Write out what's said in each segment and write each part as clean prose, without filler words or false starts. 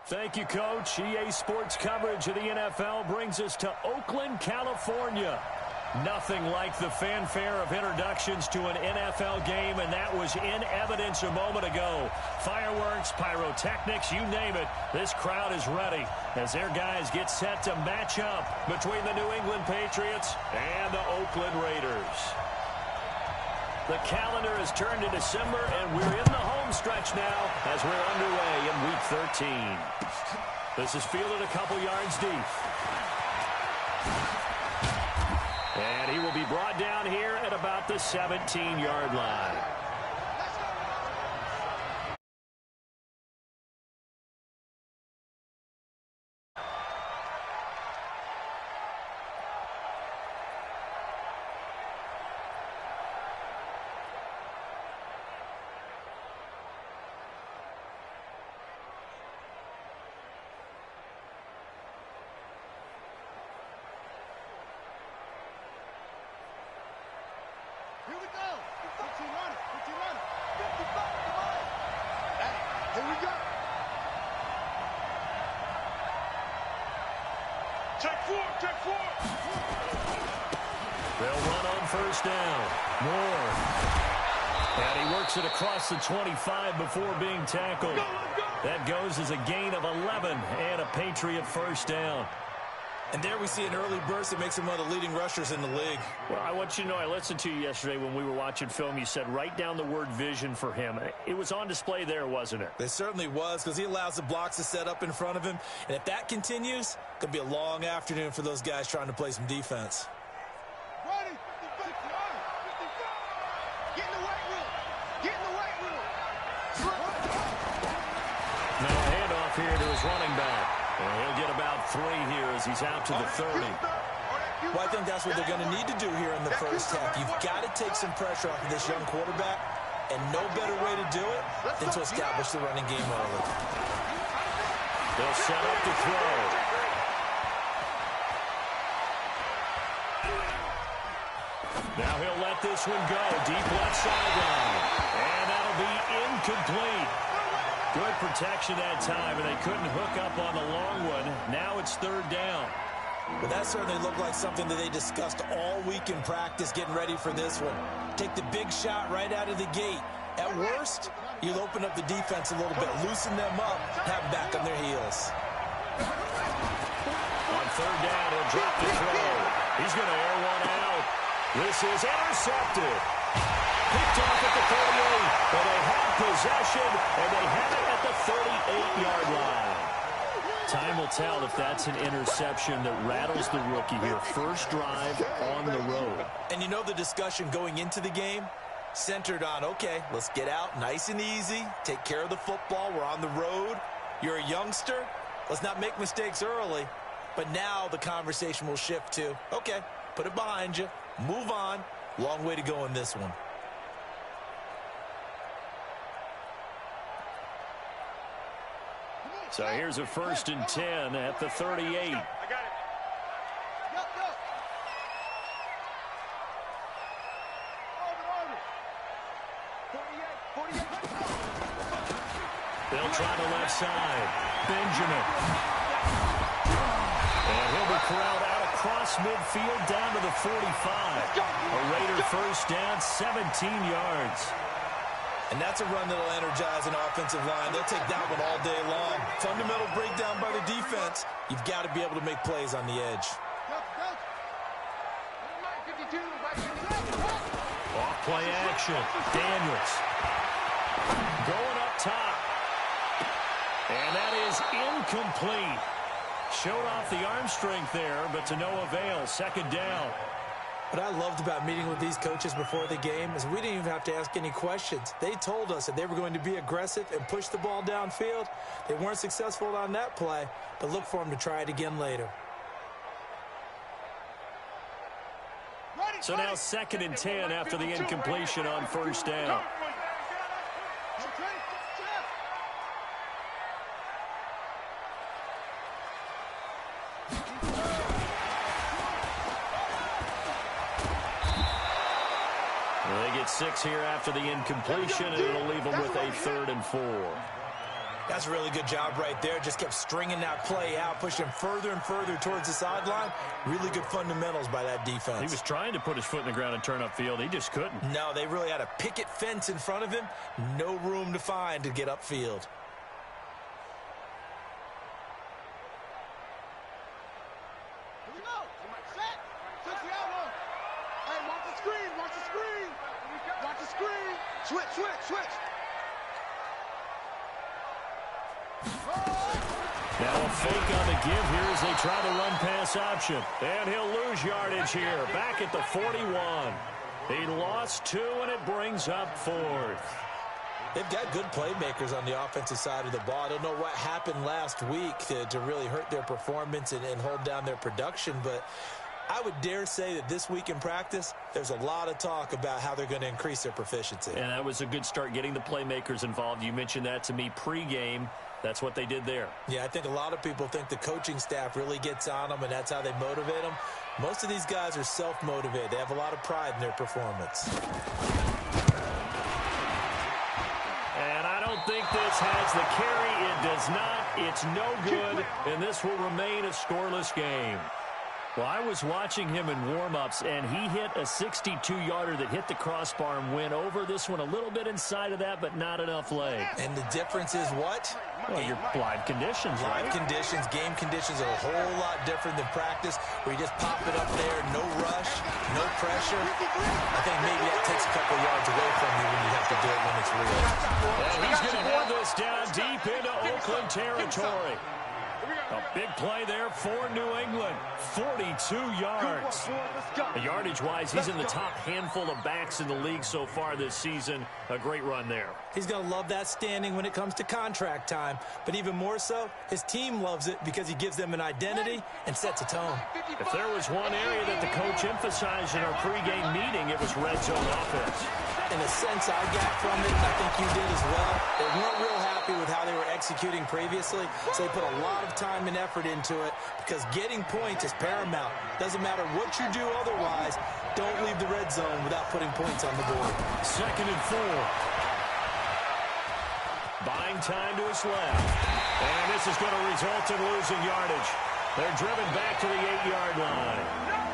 Thank you, Coach. EA Sports coverage of the NFL brings us to Oakland, California. Nothing like the fanfare of introductions to an NFL game, and that was in evidence a moment ago. Fireworks, pyrotechnics, you name it. This crowd is ready as their guys get set to match up between the New England Patriots and the Oakland Raiders. The calendar has turned to December, and we're in the home stretch now as we're underway in Week 13. This is fielded a couple yards deep. And he will be brought down here at about the 17-yard line. Here we go. 15 running. 15 running. 55. Come on. Hey, here we go. Check four. Check four. They'll run on first down. Moore. And he works it across the 25 before being tackled. That goes as a gain of 11 and a Patriot first down. And there we see an early burst that makes him one of the leading rushers in the league. Well, I want you to know, I listened to you yesterday when we were watching film. You said write down the word vision for him. It was on display there, wasn't it? It certainly was, because he allows the blocks to set up in front of him. And if that continues, it could be a long afternoon for those guys trying to play some defense. Ready. 55. Get in the weight room. Get in the weight room. Now a handoff here to his running back. And he'll get about 3 here as he's out to the 30. Well, I think that's what they're going to need to do here in the first half. You've got to take some pressure off of this young quarterback, and no better way to do it than to establish the running game early. They'll set up to throw. Now he'll let this one go. Deep left sideline. And that'll be incomplete. Good protection that time, and they couldn't hook up on the long one. Now it's third down. But that certainly looked like something that they discussed all week in practice, getting ready for this one. Take the big shot right out of the gate. At worst, you'll open up the defense a little bit, loosen them up, have them back on their heels. On third down, he'll drop the throw. He's going to air one out. This is intercepted. Picked off at the 38, but they have possession, and they have it at the 38-yard line. Time will tell if that's an interception that rattles the rookie here. First drive on the road. And you know the discussion going into the game? Centered on, okay, let's get out nice and easy, take care of the football, we're on the road. You're a youngster, let's not make mistakes early. But now the conversation will shift to, okay, put it behind you, move on. Long way to go in this one. So here's a 1st and 10 at the 38. I got it. Go. Over. 48. They'll try the left side. Benjamin. And he'll be corralled out across midfield down to the 45. A Raider first down, 17 yards. And that's a run that'll energize an offensive line. They'll take that one all day long. Fundamental breakdown by the defense. You've got to be able to make plays on the edge. Off play action. Daniels. Going up top. And that is incomplete. Showed off the arm strength there, but to no avail. Second down. What I loved about meeting with these coaches before the game is we didn't even have to ask any questions. They told us that they were going to be aggressive and push the ball downfield. They weren't successful on that play, but look for them to try it again later. So now 2nd and 10 after the incompletion on first down. They get 6 here after the incompletion, and it'll leave them with a 3rd and 4. That's a really good job right there. Just kept stringing that play out, pushing him further and further towards the sideline. Really good fundamentals by that defense. He was trying to put his foot in the ground and turn upfield. He just couldn't. No, they really had a picket fence in front of him. No room to find to get upfield. Here we go. Set. Switch the elbow. Hey, watch the screen. Watch the screen. Watch the screen. Switch, switch, switch. Now a fake on the give here as they try the run-pass option. And he'll lose yardage here. Back at the 41. He lost 2, and it brings up 4th. They've got good playmakers on the offensive side of the ball. I don't know what happened last week to really hurt their performance and hold down their production, but I would dare say that this week in practice, there's a lot of talk about how they're going to increase their proficiency. And that was a good start, getting the playmakers involved. You mentioned that to me pregame. That's what they did there. Yeah, I think a lot of people think the coaching staff really gets on them, and that's how they motivate them. Most of these guys are self-motivated. They have a lot of pride in their performance. And I don't think this has the carry. It does not. It's no good, and this will remain a scoreless game. Well, I was watching him in warm-ups, and he hit a 62-yarder that hit the crossbar and went over. This one a little bit inside of that, but not enough leg. And the difference is what? Well, your live conditions, right? Live conditions, game conditions are a whole lot different than practice, where you just pop it up there, no rush, no pressure. I think maybe that takes a couple yards away from you when you have to do it when it's real. And he's going to have this down deep into Oakland territory. A big play there for New England. 42 yards. Yardage-wise, he's in the top handful of backs in the league so far this season. A great run there. He's going to love that standing when it comes to contract time. But even more so, his team loves it because he gives them an identity and sets a tone. If there was one area that the coach emphasized in our pregame meeting, it was red zone offense. In a sense I got from it, and I think you did as well, they weren't real happy with how they were executing previously, so they put a lot of time and effort into it because getting points is paramount. Doesn't matter what you do otherwise, don't leave the red zone without putting points on the board. 2nd and 4. Buying time to his left. And this is going to result in losing yardage. They're driven back to the 8-yard line.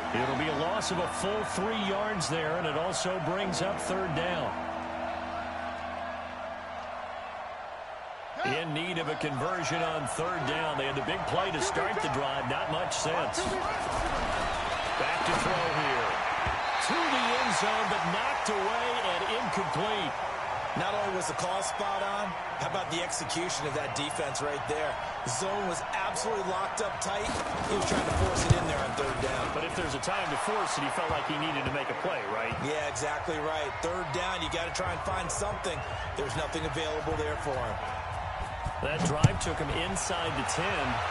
It'll be a loss of a full 3 yards there, and it also brings up 3rd down. In need of a conversion on 3rd down. They had the big play to start the drive. Not much sense. Back to throw here. To the end zone, but knocked away and incomplete. Not only was the call spot on, how about the execution of that defense right there? The zone was absolutely locked up tight. He was trying to force it in there on 3rd down. But if there's a time to force it, he felt like he needed to make a play, right? Yeah, exactly right. 3rd down, you got to try and find something. There's nothing available there for him. That drive took him inside the 10.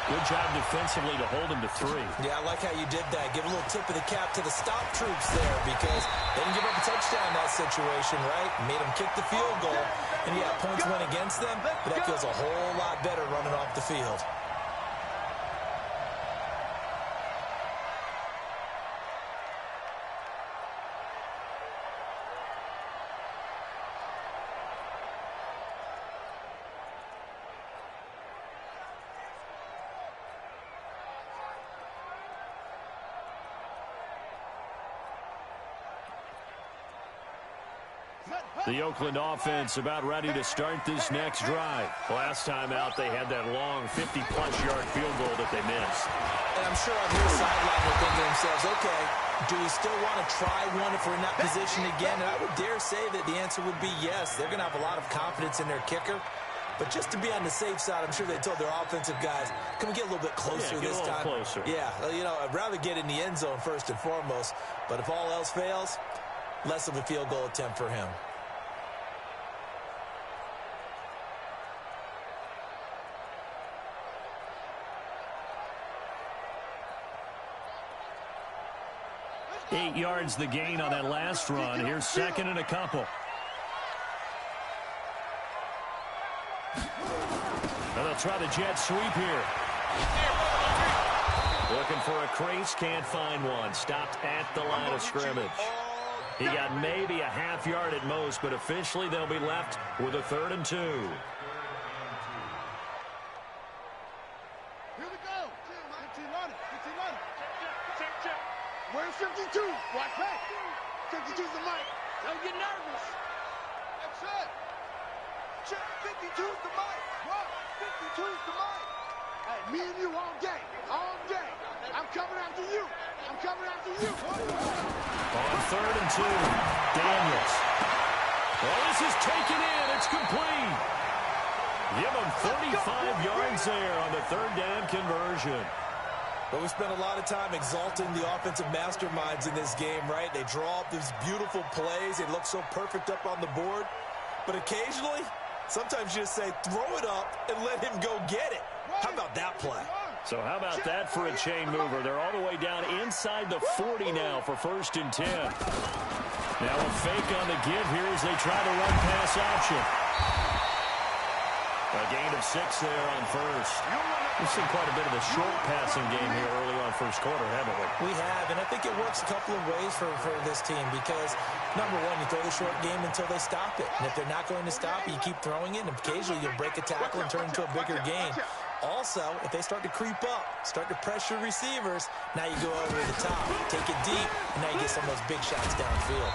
Good job defensively to hold him to 3. Yeah, I like how you did that. Give a little tip of the cap to the stop troops there because they didn't give up a touchdown in that situation, right? Made them kick the field goal. And yeah, points went against them, but that feels a whole lot better running off the field. The Oakland offense about ready to start this next drive. Last time out, they had that long 50-plus yard field goal that they missed. And I'm sure on their sideline they're thinking to themselves, okay, do we still want to try one if we're in that position again? And I would dare say that the answer would be yes. They're going to have a lot of confidence in their kicker. But just to be on the safe side, I'm sure they told their offensive guys, can we get a little bit closer this time? Closer. Yeah, you know, I'd rather get in the end zone first and foremost. But if all else fails, less of a field goal attempt for him. Eight yards the gain on that last run. Here's 2nd and a couple. And they'll try the jet sweep here. Looking for a crease, can't find one. Stopped at the line of scrimmage. He got maybe a half yard at most, but officially they'll be left with a 3rd and 2. Where's 52? Watch back. 52's the mic. Don't get nervous. That's it. Check. 52's the mic. What? 52's the mic. Hey, me and you all day. All day. I'm coming after you. I'm coming after you. On 3rd and 2, Daniels. Well, this is taken in. It's complete. Give him 35 yards there on the 3rd down conversion. But we spent a lot of time exalting the offensive masterminds in this game, right? They draw up these beautiful plays. They look so perfect up on the board. But occasionally, sometimes you just say, throw it up and let him go get it. How about that play? So how about that for a chain mover? They're all the way down inside the 40 now for 1st and 10. Now a fake on the give here as they try to run pass option. A gain of 6 there on 1st. We've seen quite a bit of a short passing game here early on 1st quarter, haven't we? We have, and I think it works a couple of ways for this team because, number one, you throw the short game until they stop it. And if they're not going to stop it, you keep throwing it, and occasionally you'll break a tackle and turn into a bigger gain. Also, if they start to creep up, start to pressure receivers, now you go over the top, take it deep, and now you get some of those big shots downfield.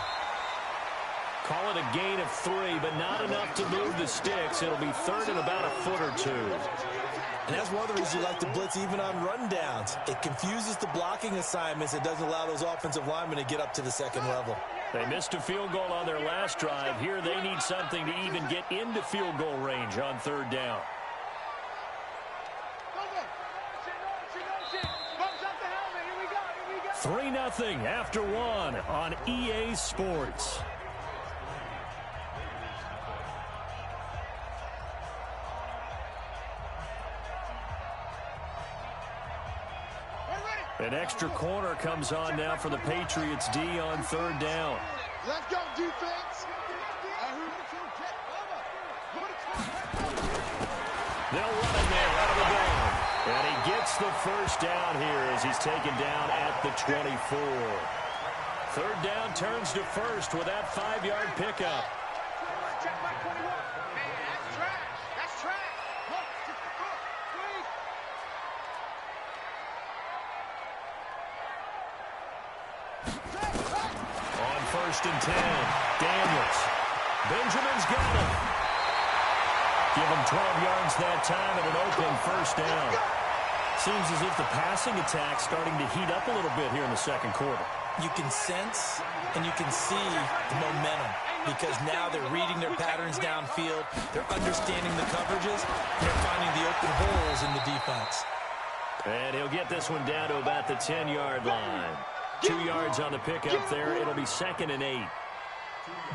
Call it a gain of 3, but not enough to move the sticks. It'll be 3rd and about a foot or 2. And that's one of the reasons you like to blitz even on rundowns. It confuses the blocking assignments. It doesn't allow those offensive linemen to get up to the second level. They missed a field goal on their last drive. Here they need something to even get into field goal range on 3rd down. 3-0 after 1 on EA Sports. An extra corner comes on now for the Patriots D on 3rd down. Let's go, defense. They'll run it there out of the game. And he gets the 1st down here as he's taken down at the 24. 3rd down turns to 1st with that 5-yard pickup. Check by 21. Man, that's trash. That's trash. Look, please. On 1st and 10, Daniels. Benjamin's got him. Give him 12 yards that time and an open 1st down. Seems as if the passing attack's starting to heat up a little bit here in the 2nd quarter. You can sense and you can see the momentum because now they're reading their patterns downfield, they're understanding the coverages, and they're finding the open holes in the defense. And he'll get this one down to about the 10-yard line. 2 yards on the pickup there. It'll be 2nd and 8.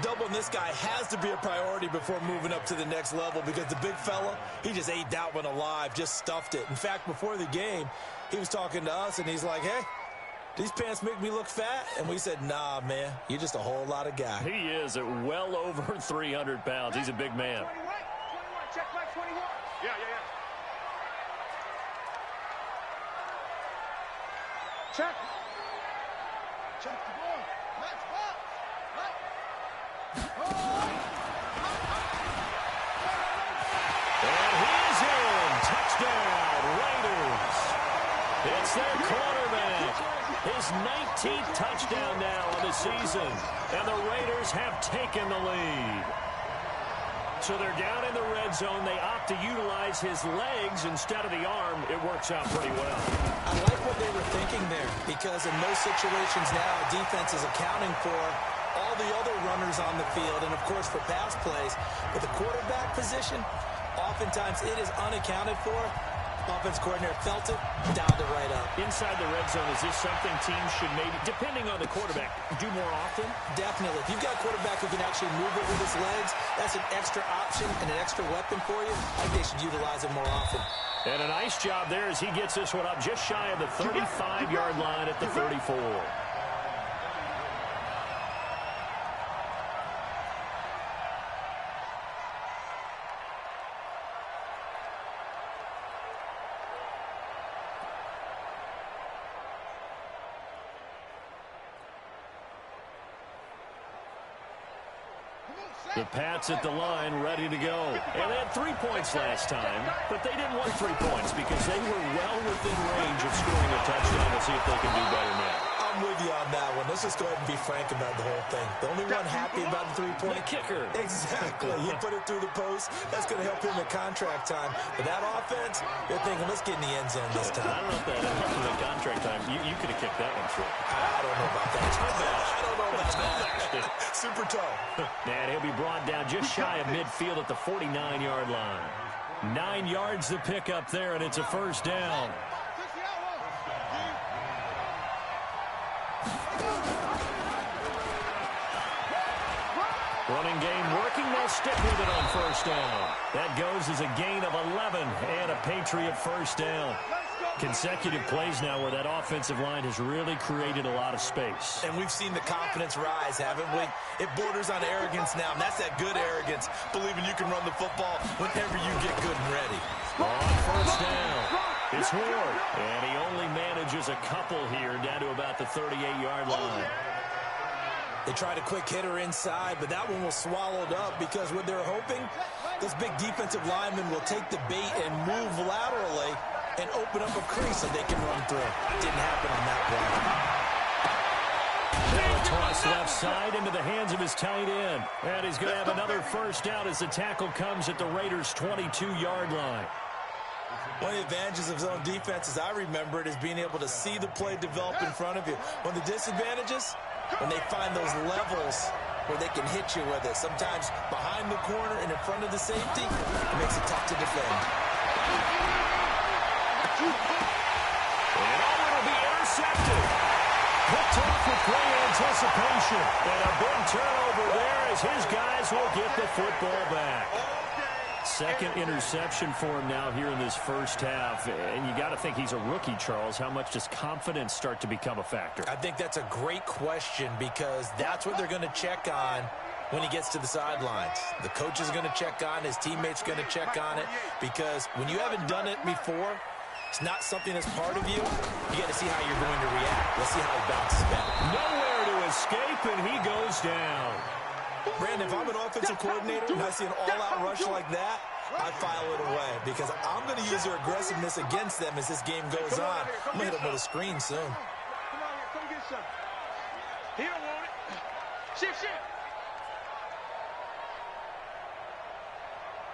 Doubling this guy has to be a priority before moving up to the next level because the big fella, he just ate that one alive, just stuffed it. In fact, before the game, he was talking to us, and he's like, hey, these pants make me look fat? And we said, nah, man, you're just a whole lot of guy. He is at well over 300 pounds. He's a big man. 21. Check by 21. Yeah. Check. Check the ball. Let's go. And he's in. Touchdown, Raiders. It's their quarterback. His 19th touchdown now of the season. And the Raiders have taken the lead. So they're down in the red zone. They opt to utilize his legs instead of the arm. It works out pretty well. I like what they were thinking there because in most situations now, defense is accounting for all the other runners on the field and, of course, for pass plays. But the quarterback position, oftentimes it is unaccounted for. Offense coordinator felt it, dialed it right up. Inside the red zone, is this something teams should maybe, depending on the quarterback, do more often? Definitely. If you've got a quarterback who can actually move it with his legs, that's an extra option and an extra weapon for you. I think they should utilize it more often. And a nice job there as he gets this one up just shy of the 35-yard line at the 34. The Pats at the line, ready to go. And they had 3 points last time, but they didn't want 3 points because they were well within range of scoring a touchdown. We'll see if they can do better now. I'm with you on that one. Let's just go ahead and be frank about the whole thing. The only one happy about the three-point kicker. Exactly. He put it through the post. That's going to help him at contract time. But that offense, they're thinking, let's get in the end zone this time. I don't know if that helped him at contract time. You could have kicked that one through. I don't know about that. I don't know about that. Super tough. And he'll be brought down just shy of midfield at the 49-yard line. 9 yards to pick up there, and it's a first down. Running game working. They'll stick with it on first down. That goes as a gain of 11 and a Patriot first down. Consecutive plays now where that offensive line has really created a lot of space. And we've seen the confidence rise, haven't we? It borders on arrogance now, and that's that good arrogance, believing you can run the football whenever you get good and ready. On first down, it's Ward. And he only manages a couple here down to about the 38-yard line. They tried a quick hitter inside, but that one was swallowed up because what they're hoping, this big defensive lineman will take the bait and move laterally and open up a crease so they can run through. Didn't happen on that play. Now a toss left side into the hands of his tight end. And he's going to have another first down as the tackle comes at the Raiders' 22-yard line. One of the advantages of zone defense, as I remember it, is being able to see the play develop in front of you. One of the disadvantages, when they find those levels where they can hit you with it. Sometimes behind the corner and in front of the safety, it makes it tough to defend. And it'll be intercepted. Picked off with great anticipation. And a big turnover there as his guys will get the football back. Second interception for him now here in this first half. And you got to think he's a rookie, Charles. How much does confidence start to become a factor? I think that's a great question because that's what they're going to check on when he gets to the sidelines. The coach is going to check on, his teammates going to check on it, because when you haven't done it before, it's not something that's part of you. You got to see how you're going to react. Let's see how he bounces back. Nowhere to escape, and he goes down. Brandon, if I'm an offensive coordinator and I see an all-out rush like that, I file it away because I'm going to use their aggressiveness against them as this game goes on. I'm going to hit them with a screen soon. Come on here, come get some. He don't want it. Shift.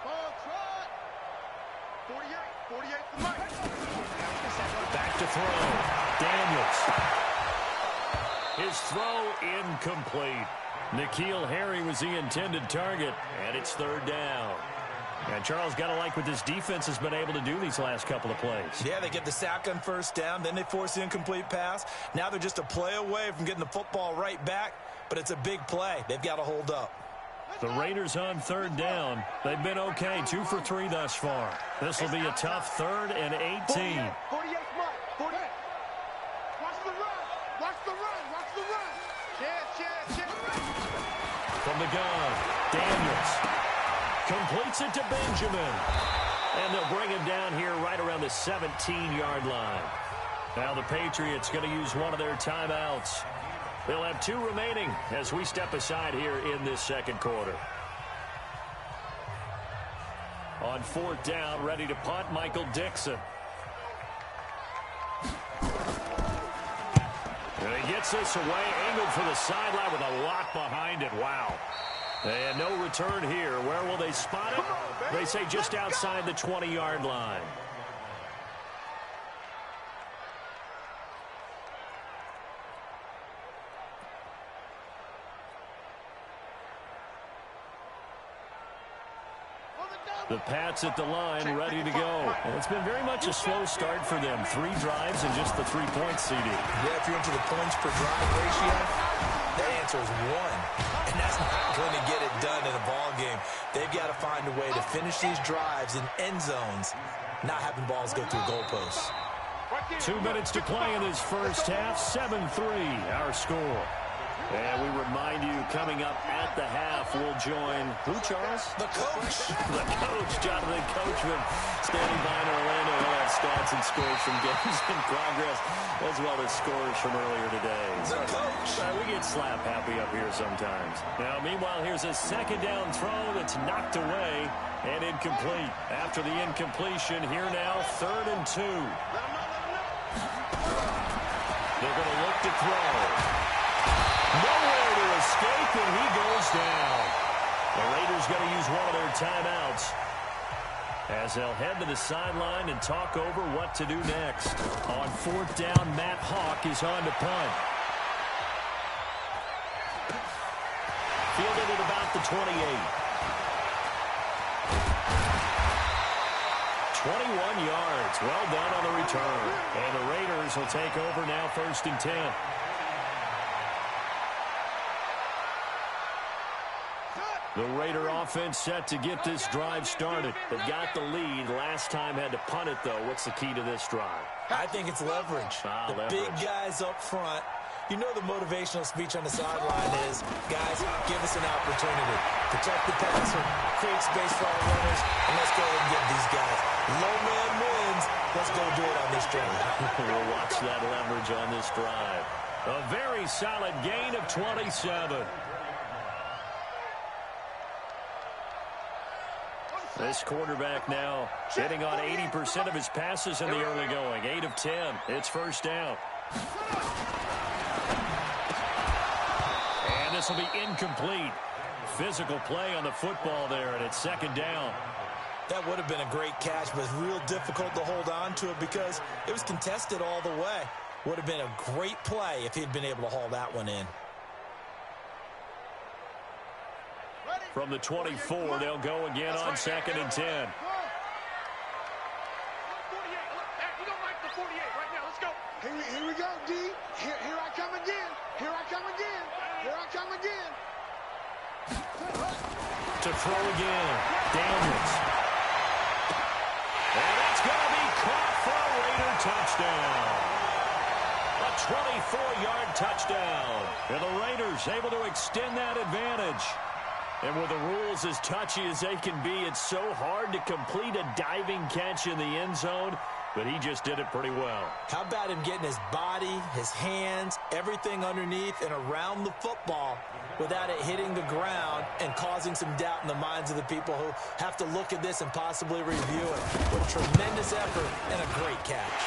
Ball trot. 48 for Mike. Back to throw. Daniels. His throw incomplete. N'Keal Harry was the intended target, and it's third down. And Charles, got to like what this defense has been able to do these last couple of plays. Yeah, they get the sack on first down, then they force the incomplete pass. Now they're just a play away from getting the football right back, but it's a big play. They've got to hold up. The Raiders on third down. They've been okay, 2 for 3 thus far. This will be a tough 3rd and 18. 48 Mike. 48. Watch the run. Chance. From the gun, Daniels. Completes it to Benjamin. And they'll bring him down here right around the 17-yard line. Now the Patriots going to use one of their timeouts. They'll have 2 remaining as we step aside here in this second quarter. On 4th down, ready to punt, Michael Dixon. And he gets this away, angled for the sideline with a lot behind it. Wow. And no return here. Where will they spot it? They say just outside the 20-yard line. The Pats at the line, ready to go. And it's been very much a slow start for them. 3 drives and just the 3-point CD. Yeah, if you're into the points per drive ratio, the answer is 1. And that's not going to get it done in a ball game. They've got to find a way to finish these drives in end zones, not having balls go through goalposts. 2 minutes to play in this first half. 7-3, our score. And we remind you, coming up at the half, we'll join, who, Charles? The coach. The coach, Jonathan Coachman, standing by in Orlando. He'll have stats and scores from games in progress, as well as scores from earlier today. The coach. We get slap happy up here sometimes. Now, meanwhile, here's a second down throw that's knocked away and incomplete. After the incompletion, here now, 3rd and 2. They're going to look to throw. Nowhere to escape, and he goes down. The Raiders going to use one of their timeouts as they'll head to the sideline and talk over what to do next. On fourth down, Matt Hawk is on to punt. Fielded at about the 28. 21 yards. Well done on the return. And the Raiders will take over now, 1st and 10. The Raider offense set to get this drive started. They got the lead. Last time had to punt it, though. What's the key to this drive? I think it's leverage. Leverage. Big guys up front. You know the motivational speech on the sideline is, guys, give us an opportunity. Protect the passer, create space for our runners, and let's go ahead and get these guys. Low man wins. Let's go do it on this drive. We'll watch that leverage on this drive. A very solid gain of 27. This quarterback now hitting on 80% of his passes in the early going. 8 of 10. It's 1st down. And this will be incomplete. Physical play on the football there, and it's 2nd down. That would have been a great catch, but it's real difficult to hold on to it because it was contested all the way. Would have been a great play if he'd been able to haul that one in. From the 24, they'll go again on 2nd and 10. You don't like the 48 right now. Let's go. Here we go, D. Here I come again. Here I come again. Here I come again. To throw again. Daniels. And it's going to be caught for a Raider touchdown. A 24-yard touchdown. And the Raiders able to extend that advantage. And with the rules as touchy as they can be, it's so hard to complete a diving catch in the end zone, but he just did it pretty well. How about him getting his body, his hands, everything underneath and around the football without it hitting the ground and causing some doubt in the minds of the people who have to look at this and possibly review it. What a tremendous effort and a great catch.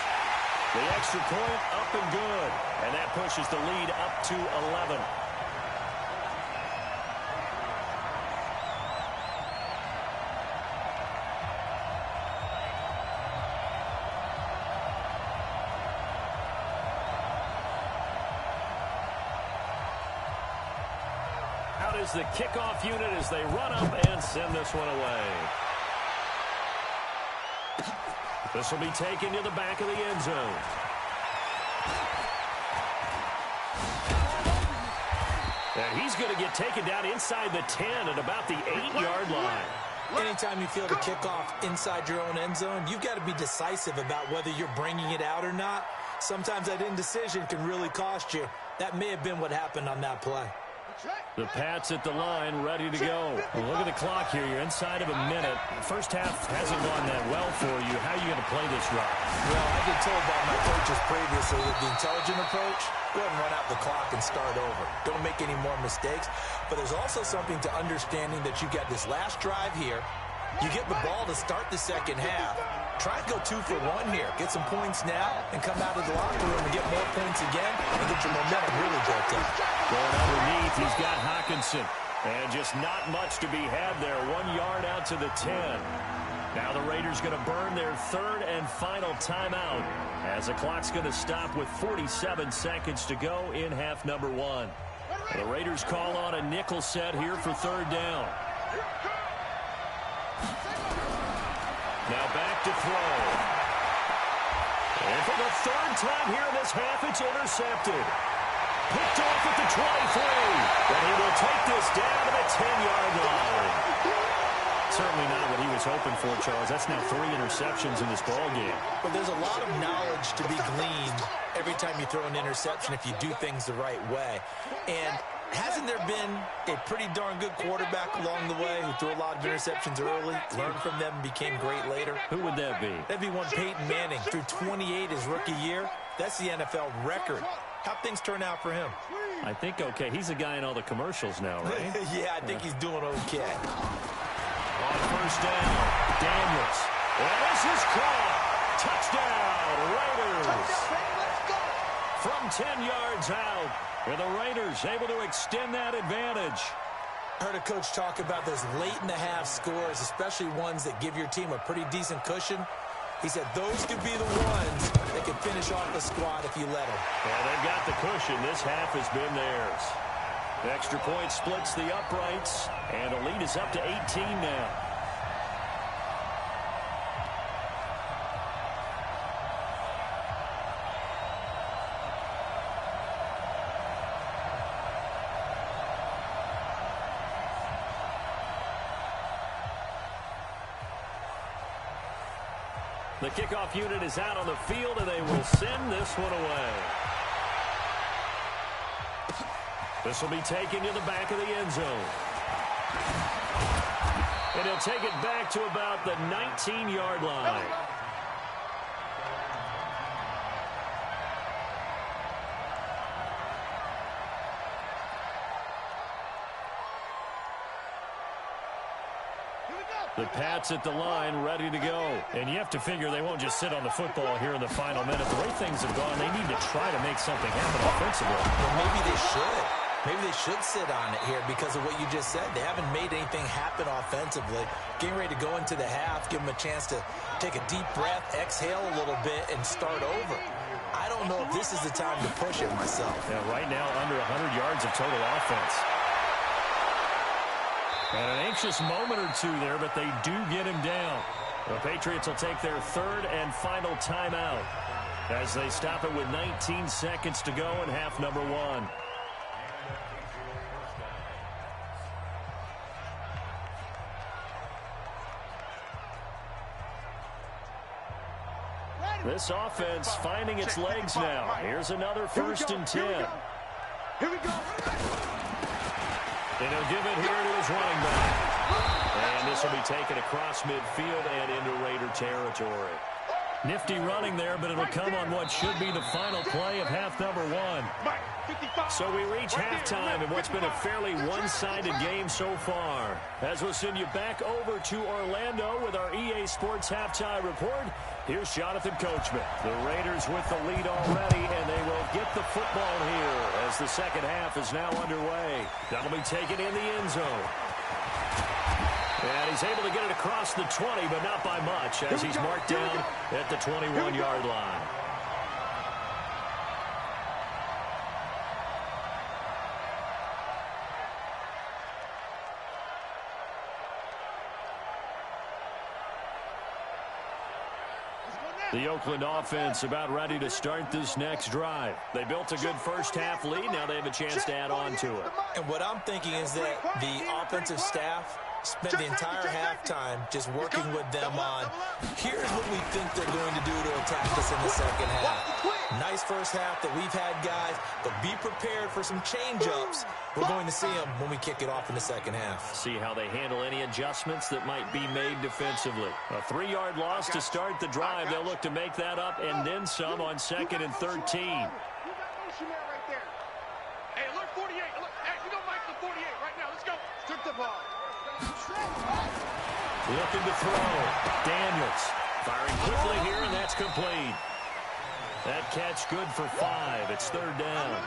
The extra point up and good, and that pushes the lead up to 11. Is the kickoff unit as they run up and send this one away. This will be taken to the back of the end zone. And he's going to get taken down inside the 10 at about the 8-yard line. Anytime you feel the kickoff inside your own end zone, you've got to be decisive about whether you're bringing it out or not. Sometimes that indecision can really cost you. That may have been what happened on that play. The Pats at the line, ready to go. Well, look at the clock here. You're inside of a minute. The first half hasn't gone that well for you. How are you going to play this drive? Well, I've been told by my coaches previously that the intelligent approach, go ahead and run out the clock and start over. Don't make any more mistakes. But there's also something to understanding that you got this last drive here. You get the ball to start the second half. Try and go 2 for 1 here. Get some points now and come out of the locker room and get more points again and get your momentum really built up. Going underneath, he's got Hawkinson. And just not much to be had there. 1 yard out to the 10. Now the Raiders going to burn their 3rd and final timeout as the clock's going to stop with 47 seconds to go in half number 1. The Raiders call on a nickel set here for 3rd down. Now back to throw. And for the 3rd time here in this half, it's intercepted. Picked off at the 23. And he will take this down to the 10-yard line. Certainly not what he was hoping for, Charles. That's now 3 interceptions in this ball game. But there's a lot of knowledge to be gleaned every time you throw an interception if you do things the right way. And hasn't there been a pretty darn good quarterback along the way who threw a lot of interceptions early, learned from them, and became great later? Who would that be? That'd be one Peyton Manning. Threw 28 his rookie year. That's the NFL record. How'd things turn out for him? I think okay. He's a guy in all the commercials now, right? Yeah, I think he's doing okay. On 1st down, Daniels. And this is caught. Touchdown, Raiders. from 10 yards out. And the Raiders able to extend that advantage. I heard a coach talk about those late-in-the-half scores, especially ones that give your team a pretty decent cushion. He said those could be the ones that can finish off the squad if you let them. Well, they've got the cushion. This half has been theirs. The extra point splits the uprights, and the lead is up to 18 now. The kickoff unit is out on the field, and they will send this one away. This will be taken to the back of the end zone. And he'll take it back to about the 19-yard line. The Pats at the line, ready to go. And you have to figure they won't just sit on the football here in the final minute. The way things have gone, they need to try to make something happen offensively. Well, maybe they should. Maybe they should sit on it here because of what you just said. They haven't made anything happen offensively. Getting ready to go into the half, give them a chance to take a deep breath, exhale a little bit, and start over. I don't know if this is the time to push it myself. Yeah, right now, under 100 yards of total offense. And an anxious moment or two there, but they do get him down. The Patriots will take their third and final timeout as they stop it with 19 seconds to go in half number one. This offense finding its legs now. Here's another 1st and 10. Here we go. And he'll give it here to his running back. And this will be taken across midfield and into Raider territory. Nifty running there, but it'll come on what should be the final play of half number one. So we reach halftime in what's been a fairly one-sided game so far. As we'll send you back over to Orlando with our EA Sports Halftime Report, here's Jonathan Coachman. The Raiders with the lead already, and they will get the football here as the second half is now underway. That'll be taken in the end zone. And he's able to get it across the 20, but not by much, as he's marked down at the 21-yard line. The Oakland offense about ready to start this next drive. They built a good first half lead. Now they have a chance to add on to it. And what I'm thinking is that the offensive staff spent the entire halftime just working with them on, here's what we think they're going to do to attack us in the second half. Nice first half that we've had, guys, but be prepared for some change-ups. We're going to see them when we kick it off in the second half. See how they handle any adjustments that might be made defensively. A 3-yard loss to start the drive. They'll look to make that up and then some on 2nd and 13. Hey, alert 48. Hey, we don't like the 48 right now. Let's go. Took the ball. Looking to throw. Daniels firing quickly here, and that's complete. That catch good for 5. It's 3rd down.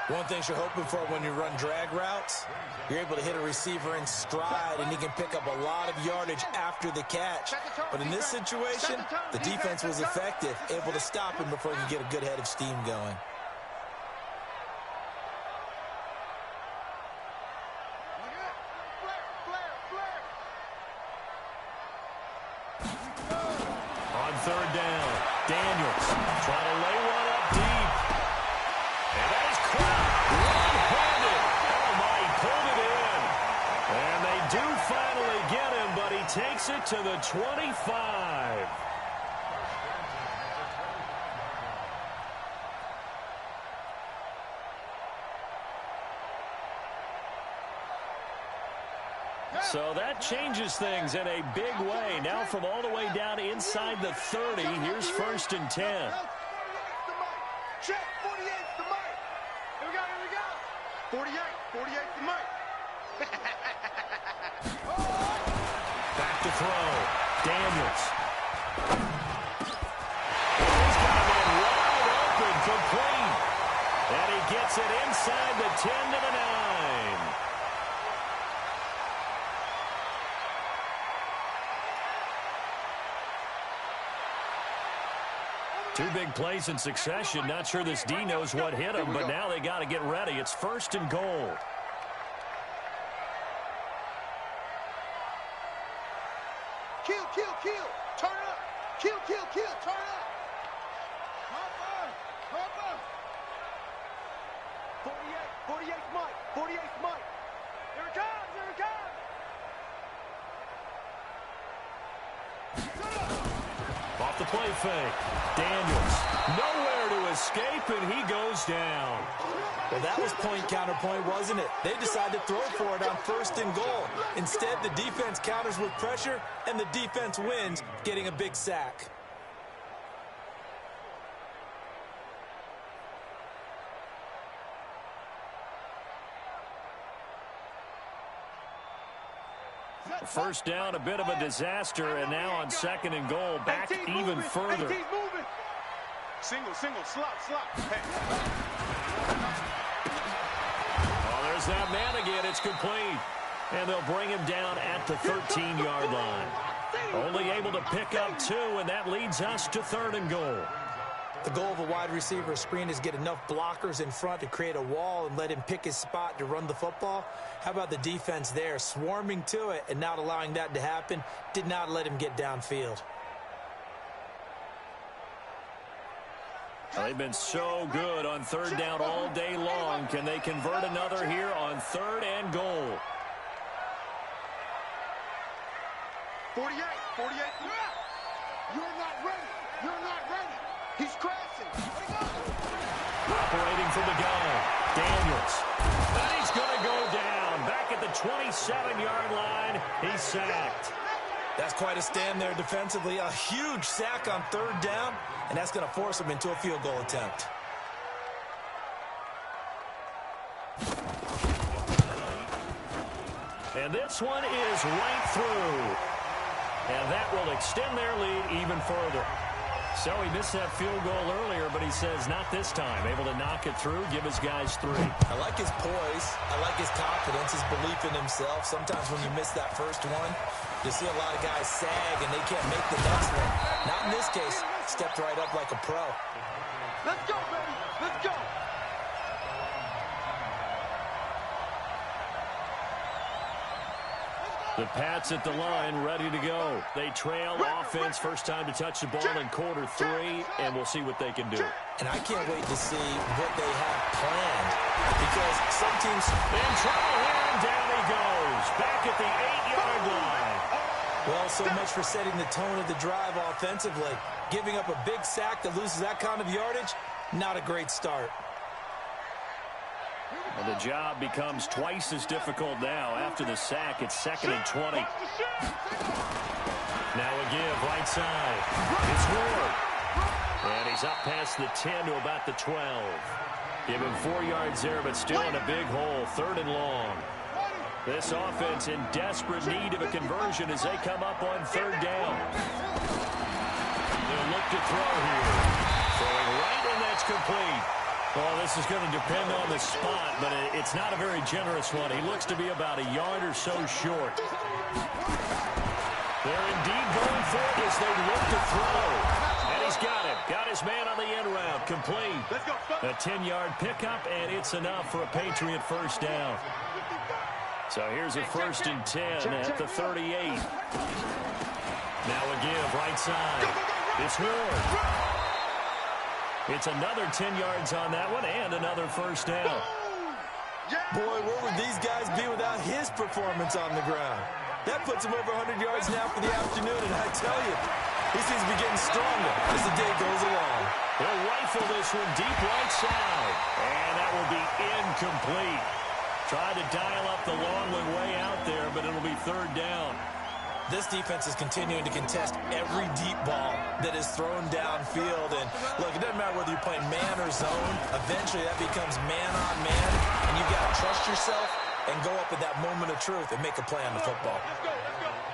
One thing you're hoping for when you run drag routes, you're able to hit a receiver in stride, and he can pick up a lot of yardage after the catch. But in this situation, the defense was effective, able to stop him before he could get a good head of steam going. On 3rd down, Daniels trying to lay one up deep. And that is caught one-handed. Oh, my, he pulled it in. And they do finally get him, but he takes it to the 25. So that changes things in a big way. Now from all the way down inside the 30, here's 1st and 10. Check, 48's the mic. Here we go. 48's the mic. Back to throw. Daniels. He's got it wide open, complete. he gets it inside the 10 to the 9. Two big plays in succession. Not sure this D knows what hit him, but now they got to get ready. It's 1st and goal. Kill, kill, kill. Turn up. Kill, kill, kill. Turn up. Hopper. Hopper. 48 Mike. 48 Mike. Here it comes. Here it comes. Off the play fake. Daniels. Nowhere to escape, and he goes down. Well, that was point counterpoint, wasn't it? They decided to throw for it on 1st and goal. Instead, the defense counters with pressure, and the defense wins, getting a big sack. First down, a bit of a disaster, and now on 2nd and goal, back even further. Single, slot. Hey. Oh, there's that man again. It's complete. And they'll bring him down at the 13-yard line. Only able to pick up 2, and that leads us to 3rd and goal. The goal of a wide receiver screen is get enough blockers in front to create a wall and let him pick his spot to run the football. How about the defense there, swarming to it and not allowing that to happen? Did not let him get downfield. They've been so good on 3rd down all day long. Can they convert another here on 3rd and goal? 48. You're not ready. He's crashing. Operating from the gun. Daniels. And he's going to go down. Back at the 27-yard line. He's sacked. That's quite a stand there defensively. A huge sack on 3rd down, and that's going to force him into a field goal attempt. And this one is right through. And that will extend their lead even further. So he missed that field goal earlier, but he says not this time. Able to knock it through, give his guys 3. I like his poise. I like his confidence, his belief in himself. Sometimes when you miss that first one, you see a lot of guys sag and they can't make the next one. Not in this case. Stepped right up like a pro. Let's go, baby. Let's go. The Pats at the line, ready to go. They trail offense, first time to touch the ball in quarter 3, and we'll see what they can do. And I can't wait to see what they have planned, because some teams in trouble here, and down he goes. Back at the 8-yard line. Well, so much for setting the tone of the drive offensively. Giving up a big sack that loses that kind of yardage, not a great start. And the job becomes twice as difficult now. After the sack, it's 2nd and 20. Now a give, right side. It's Ward. And he's up past the 10 to about the 12. Give him 4 yards there, but still in a big hole. 3rd and long. This offense in desperate need of a conversion as they come up on 3rd down. They'll look to throw here. Throwing right, and that's complete. Well, this is going to depend on the spot, but it's not a very generous one. He looks to be about a yard or so short. They're indeed going for it as they look to throw. And he's got him. Got his man on the end route. Complete. A 10-yard pickup, and it's enough for a Patriot first down. So here's a 1st and 10 at the 38. Now a give, right side. It's Ward. It's another 10 yards on that one and another first down. Boy, where would these guys be without his performance on the ground? That puts him over 100 yards now for the afternoon, and I tell you, he seems to be getting stronger as the day goes along. They'll rifle this one deep right side, and that will be incomplete. Tried to dial up the long one way out there, but it'll be 3rd down. This defense is continuing to contest every deep ball that is thrown downfield. And, look, it doesn't matter whether you're playing man or zone. Eventually, that becomes man-on-man, and you've got to trust yourself and go up at that moment of truth and make a play on the football. Let's go.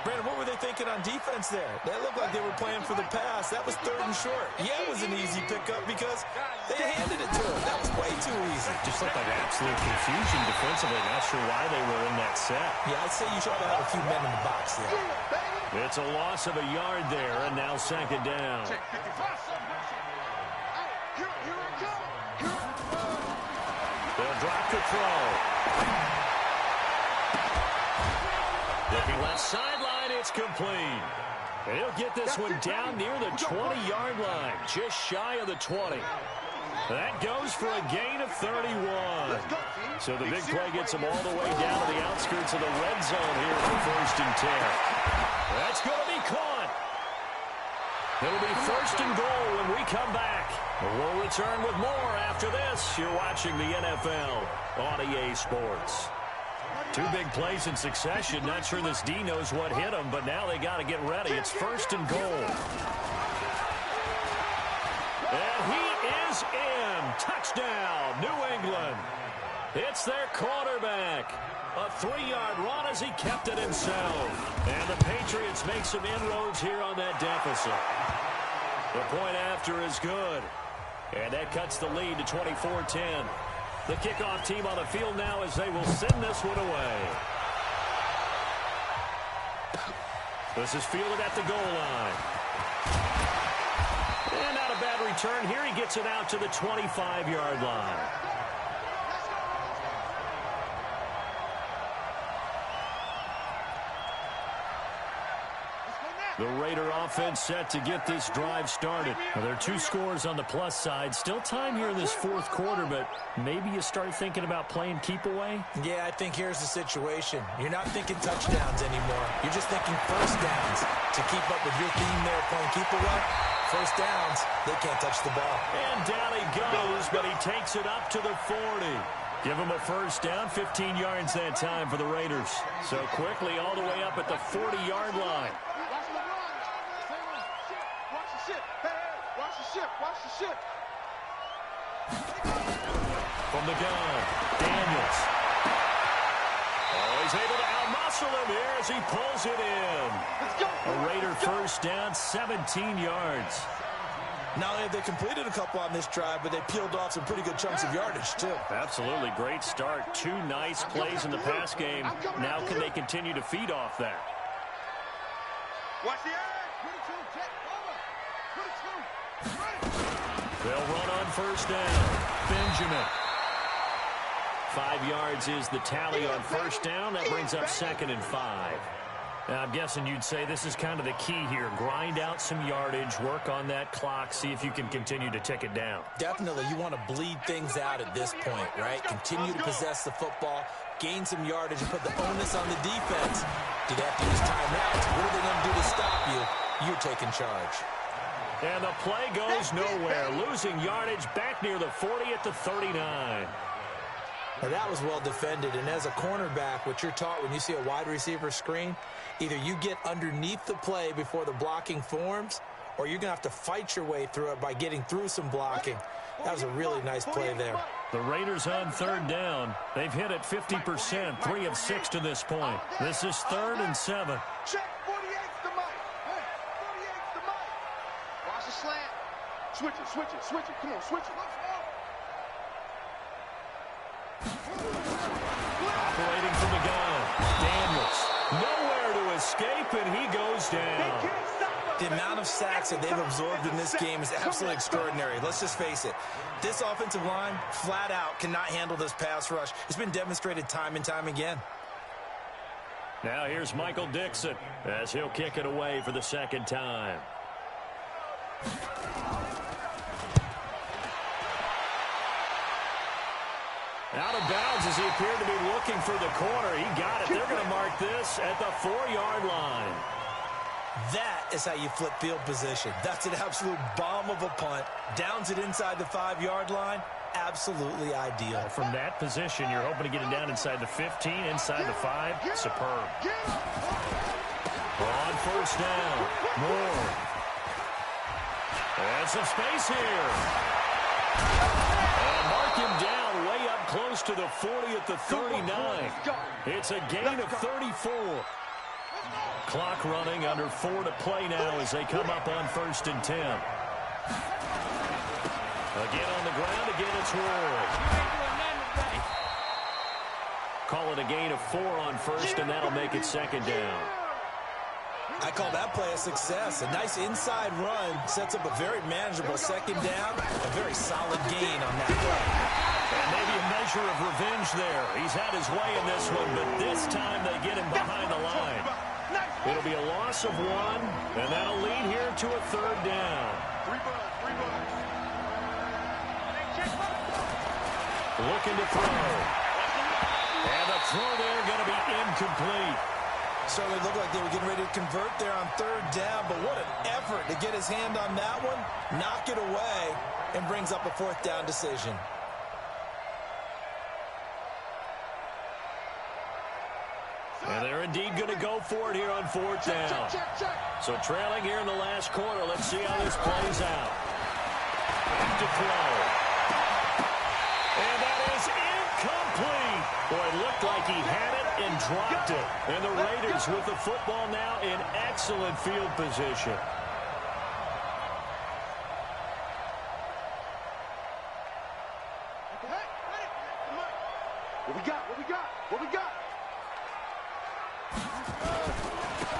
Brandon, what were they thinking on defense there? They looked like they were playing for the pass. That was 3rd and short. Yeah, it was an easy pickup because they handed it to him. That was way too easy. Just looked like absolute confusion defensively. Not sure why they were in that set. Yeah, I'd say you should have a few men in the box there. It's a loss of a yard there, and now 2nd down. They'll drop the throw. Looking left sideline, it's complete. And he'll get this one down near the 20-yard line, just shy of the 20. That goes for a gain of 31. So the big play gets them all the way down to the outskirts of the red zone here for 1st and 10. That's going to be caught. It'll be 1st and goal when we come back. We'll return with more after this. You're watching the NFL on EA Sports. 2 big plays in succession. Not sure this D knows what hit him, but now they got to get ready. It's 1st and goal. And he is in. Touchdown, New England. It's their quarterback. A 3-yard run as he kept it himself. And the Patriots make some inroads here on that deficit. The point after is good. And that cuts the lead to 24-10. The kickoff team on the field now as they will send this one away. This is fielded at the goal line. And not a bad return. Here he gets it out to the 25-yard line. The Raider offense set to get this drive started. Well, there are 2 scores on the plus side. Still time here in this 4th quarter, but maybe you start thinking about playing keep away? Yeah, I think here's the situation. You're not thinking touchdowns anymore. You're just thinking 1st downs. To keep up with your theme there playing keep away, 1st downs, they can't touch the ball. And down he goes, but he takes it up to the 40. Give him a 1st down, 15 yards that time for the Raiders. So quickly all the way up at the 40-yard line. Watch the ship. From the gun, Daniels. Oh, he's able to outmuscle him here as he pulls it in. Let's go. A Raider 1st down, 17 yards. Not only have they completed a couple on this drive, but they peeled off some pretty good chunks of yardage, too. Absolutely great start. 2 nice plays in the pass game. Now can they continue to feed off that? Watch the edge. They'll run on 1st down. Benjamin. 5 yards is the tally on 1st down. That brings up 2nd and 5. Now, I'm guessing you'd say this is kind of the key here. Grind out some yardage, work on that clock, see if you can continue to tick it down. Definitely. You want to bleed things out at this point, right? Continue to possess the football, gain some yardage, and put the onus on the defense. Do they have to use timeouts? What are they going to do to stop you? You're taking charge. And the play goes nowhere. Losing yardage back near the 40 at the 39. Now that was well defended, and as a cornerback, what you're taught when you see a wide receiver screen, either you get underneath the play before the blocking forms, or you're going to have to fight your way through it by getting through some blocking. That was a really nice play there. The Raiders on 3rd down. They've hit it 50%, 3 of 6 to this point. This is 3rd and 7. Check 48's the mic. Hey, 48's the mic. Watch the slant. Switch it. Come on, switch it. Operating from the gun. Daniels. Nowhere to escape, and he goes down. The amount of sacks that they've absorbed in this game is absolutely extraordinary. Let's just face it. This offensive line, flat out, cannot handle this pass rush. It's been demonstrated time and time again. Now here's Michael Dixon as he'll kick it away for the 2nd time. Out of bounds as he appeared to be looking for the corner. He got it. They're going to mark this at the 4-yard line. That is how you flip field position. That's an absolute bomb of a punt. Downs it inside the 5-yard line. Absolutely ideal. From that position, you're hoping to get it down inside the 15, inside the 5. Superb. On 1st down. Moore. And some space here. And mark him down way up close to the 40 at the 39. It's a gain of 34. Clock running, under 4 to play now as they come up on 1st and 10. Again on the ground, again it's Ward. Call it a gain of 4 on 1st, and that'll make it 2nd down. I call that play a success. A nice inside run sets up a very manageable 2nd down. A very solid gain on that play. And maybe a measure of revenge there. He's had his way in this one, but this time they get him behind the line. It'll be a loss of 1, and that'll lead here to a 3rd down. Looking to throw. And the throw there going to be incomplete. Certainly looked like they were getting ready to convert there on 3rd down, but what an effort to get his hand on that one, knock it away, and brings up a 4th down decision. And they're indeed going to go for it here on 4th down. So trailing here in the last quarter. Let's see how this plays out. To throw. And that is incomplete. Boy, it looked like he had it and dropped it. And the Raiders with the football now in excellent field position. What we got? What we got? What we got?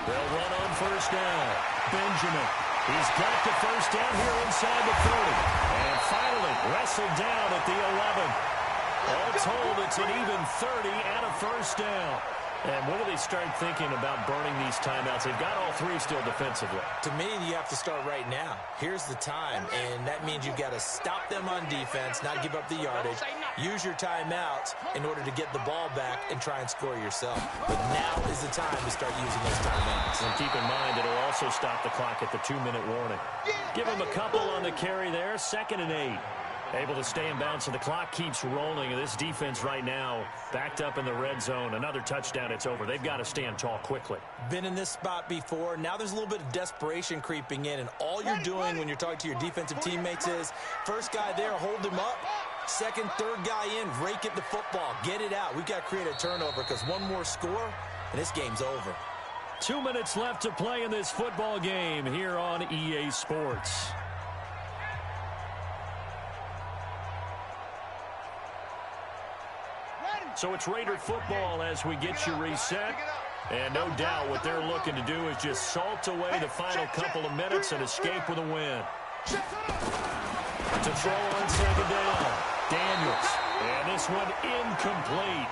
They'll run on 1st down. Benjamin. He's got the 1st down here inside the 30. And finally wrestled down at the 11. All told, it's an even 30 and a 1st down. And when do they start thinking about burning these timeouts? They've got all 3 still defensively. To me, you have to start right now. Here's the time, and that means you've got to stop them on defense, not give up the yardage, use your timeouts in order to get the ball back and try and score yourself. But now is the time to start using those timeouts. And keep in mind, it'll also stop the clock at the 2-minute warning. Give him a couple on the carry there, 2nd and 8. Able to stay in bounds, and the clock keeps rolling. This defense right now backed up in the red zone. Another touchdown, it's over. They've got to stand tall quickly. Been in this spot before. Now there's a little bit of desperation creeping in, and all you're doing when you're talking to your defensive teammates is, first guy there, hold him up. 2nd, 3rd guy in, rake at the football. Get it out. We've got to create a turnover because one more score, and this game's over. 2 minutes left to play in this football game here on EA Sports. So it's Raider football as we get you reset. And no doubt what they're looking to do is just salt away the final couple of minutes and escape with a win. To throw on 2nd down. Daniels. And this one incomplete.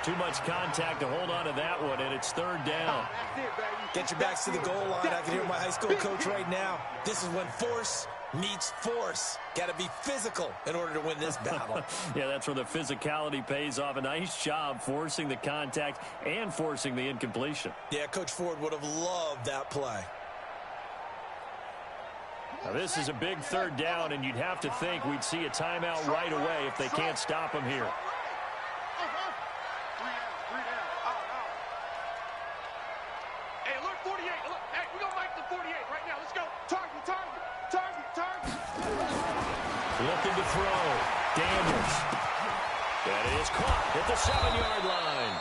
Too much contact to hold on to that one, and it's 3rd down. Get your backs to the goal line. I can hear my high school coach right now. This is when force meets force. Got to be physical in order to win this battle. Yeah, that's where the physicality pays off. A nice job forcing the contact and forcing the incompletion. Yeah, Coach Ford would have loved that play. Now, this is a big 3rd down, and you'd have to think we'd see a timeout right away if they can't stop him here. Hey, look, 48. Look, hey, we're going to make the 48 right now. Let's go. Target, target, target, target. Looking to throw. Daniels. That is caught at the 7-yard line.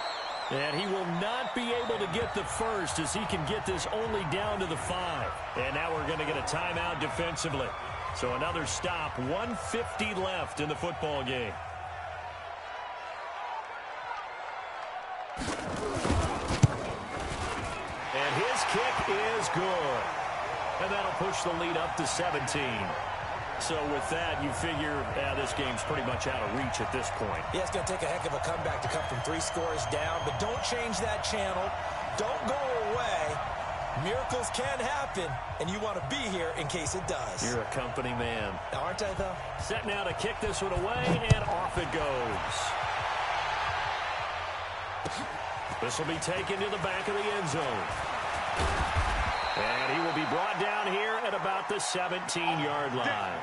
And he will not be able to get the first as he can get this only down to the 5. And now we're going to get a timeout defensively. So another stop, 1:50 left in the football game. And his kick is good. And that'll push the lead up to 17. So with that, you figure this game's pretty much out of reach at this point. Yeah, it's going to take a heck of a comeback to come from 3 scores down, but don't change that channel. Don't go away. Miracles can happen, and you want to be here in case it does. You're a company man. Aren't I, though? Set now to kick this one away, and off it goes. This will be taken to the back of the end zone. And he will be brought down here at about the 17-yard line.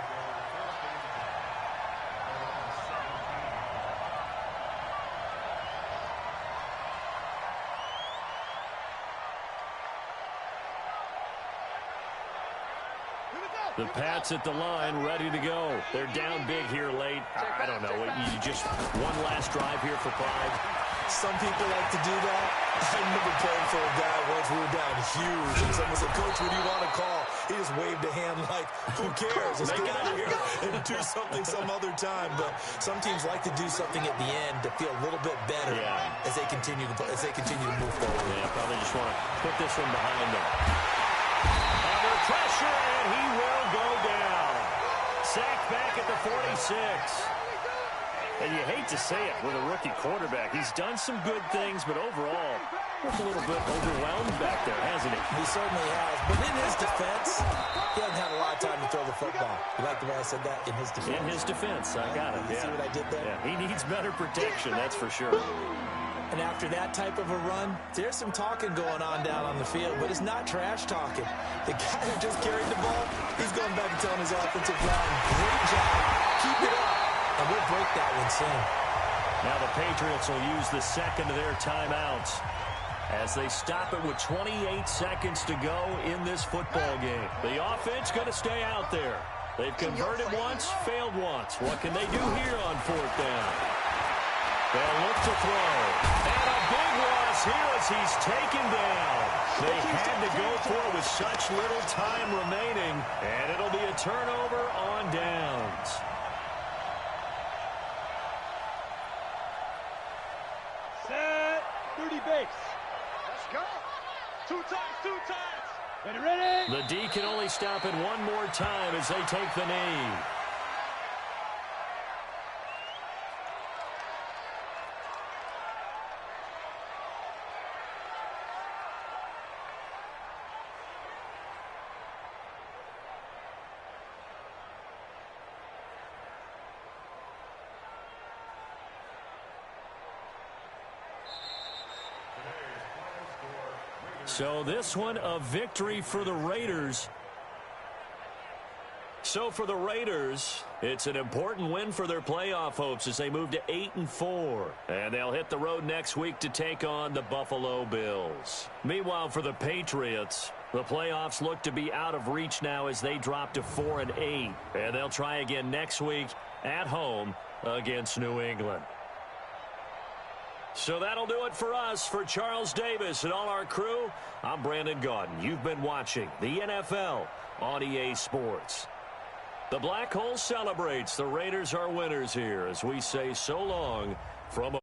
The Pats at the line, ready to go. They're down big here late. I don't know. You just one last drive here for pride. Some people like to do that. I remember playing for a guy once. We were down huge, and someone said, "Coach, what do you want to call?" He just waved a hand like, "Who cares? Let's get out of here and do something some other time." But some teams like to do something at the end to feel a little bit better as they continue to move forward. Yeah, probably just want to put this one behind them. Under pressure, and he will go down. Sacked back at the 46. And you hate to say it with a rookie quarterback. He's done some good things, but overall, looks a little bit overwhelmed back there, hasn't he? He certainly has. But in his defense, he hasn't had a lot of time to throw the football. You like the way I said that? In his defense. In his defense. I got it. You see what I did there? Yeah, he needs better protection, that's for sure. And after that type of a run, there's some talking going on down on the field, but it's not trash talking. The guy who just carried the ball, he's going back and telling his offensive line, "Great job. Keep it up." And we'll break that one soon. Now the Patriots will use the second of their timeouts as they stop it with 28 seconds to go in this football game. The offense going to stay out there. They've converted once, failed once. What can they do here on fourth down? They'll look to throw. And a big loss here as he's taken down. They had to go for it with such little time remaining, and it'll be a turnover on downs. Set. 30 base. Let's go. Two times. Ready? The D can only stop it one more time as they take the knee. So this one a victory for the Raiders. So for the Raiders, it's an important win for their playoff hopes as they move to 8-4. And they'll hit the road next week to take on the Buffalo Bills. Meanwhile, for the Patriots, the playoffs look to be out of reach now as they drop to 4-8. And they'll try again next week at home against New England. So that'll do it for us. For Charles Davis and all our crew, I'm Brandon Gaudin. You've been watching the NFL on EA Sports. The Black Hole celebrates. The Raiders are winners here as we say so long from